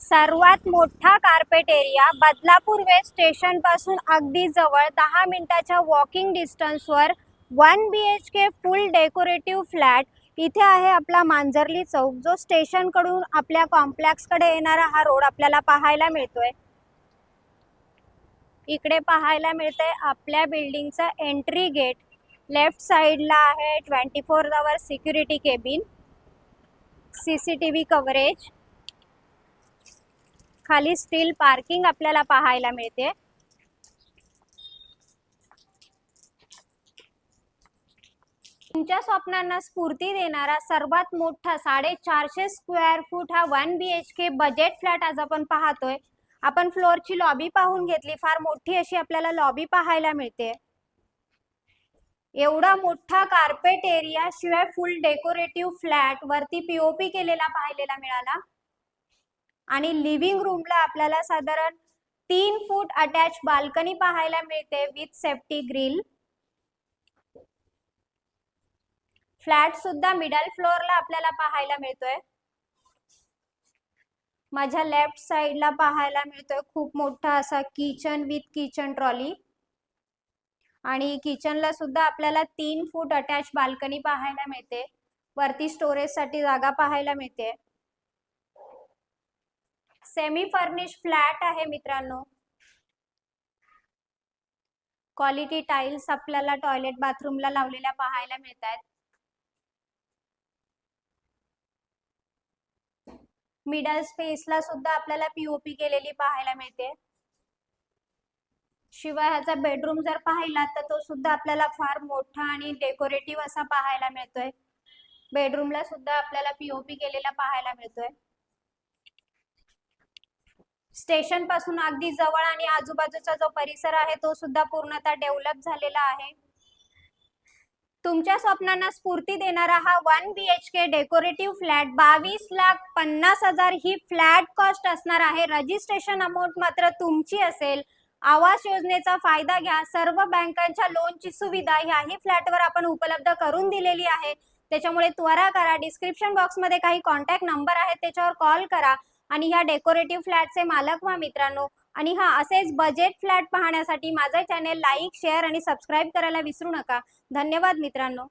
सर्वात मोठा carpet area Badlapur west station पासून अगदी जवळ 10 मिनिटाच्या वॉकिंग डिस्टन्सवर 1 BHK फुल डेकोरेटिव्ह फ्लॅट इथे आहे आपला मांजरली चौक, जो स्टेशन कडून आपल्या कॉम्प्लेक्स कडे येणारा हा रोड आपल्याला पाहायला मिळतोय। इकडे पाहायला मिळतंय आपल्या बिल्डिंगचा एंट्री गेट। लेफ्ट साइडला आहे 24 आवर सिक्युरिटी केबिन, CCTV कव्हरेज, खाली स्टील पार्किंग आपल्याला पाहायला मिळते। तुमच्या स्वप्नांना स्फूर्ती देणारा सर्वात मोठा 450 स्क्वेअर फूट हा 1 BHK बजेट फ्लॅट आज आपण पाहतोय। आपण फ्लोअरची लॉबी पाहून घेतली, फार मोठी अशी आपल्याला लॉबी पाहायला मिळते। एवढा मोठा कार्पेट एरिया शिवाय फुल डेकोरेटिव्ह फ्लॅट वरती POP केलेला पाहायला मिळाला आणि लिव्हिंग रूमला आपल्याला साधारण 3 फूट अटॅच बाल्कनी पाहायला मिळते विथ सेफ्टी ग्रिल। फ्लॅट सुद्धा मिडल फ्लोअरला आपल्याला पाहायला मिळतोय। माझ्या लेफ्ट साइडला पाहायला मिळतोय खूप मोठा असा किचन विथ किचन ट्रॉली आणि किचनला सुद्धा आपल्याला 3 फूट अटॅच बाल्कनी पाहायला मिळते। वरती स्टोरेज साठी जागा पाहायला मिळते। सेमी फर्निश फ्लॅट आहे मित्रांनो। क्वालिटी टाइल्स आपल्याला टॉयलेट बाथरूमला लावलेल्या पाहायला मिळतात। मिडल स्पेसला सुद्धा आपल्याला POP केलेली पाहायला मिळते। शिवाय ह्याचा बेडरूम जर पाहिला तर तो सुद्धा आपल्याला फार मोठा आणि डेकोरेटिव्ह असा पाहायला मिळतोय। बेडरूमला सुद्धा आपल्याला POP केलेला पाहायला मिळतोय। स्टेशन पासून अगदी जवळ आणि आजूबाजूचा जो परिसर आहे तो सुद्धा पूर्णतः डेव्हलप झालेला आहे। तुमच्या स्वप्नांना स्फूर्ती देणारा हा 1 BHK डेकोरेटिव्ह फ्लॅट 22,50,000 ही फ्लॅट कॉस्ट असणार आहे। रजिस्ट्रेशन अमाउंट मात्र तुमची असेल। आवास योजनेचा फायदा घ्या। सर्व बँकांच्या लोनची सुविधा ह्याही फ्लॅटवर आपण उपलब्ध करून दिलेली आहे। त्याच्यामुळे त्वरा करा, डिस्क्रिप्शन बॉक्स मध्ये काही कॉन्टॅक्ट नंबर आहेत त्याच्यावर कॉल करा आणि ह्या डेकोरेटिव्ह फ्लॅटचे मालक व्हा मित्रांनो। आणि हा असेच बजेट फ्लॅट पाहण्यासाठी माझा चॅनल लाईक, शेअर आणि सबस्क्राइब करायला विसरू नका। धन्यवाद मित्रांनो।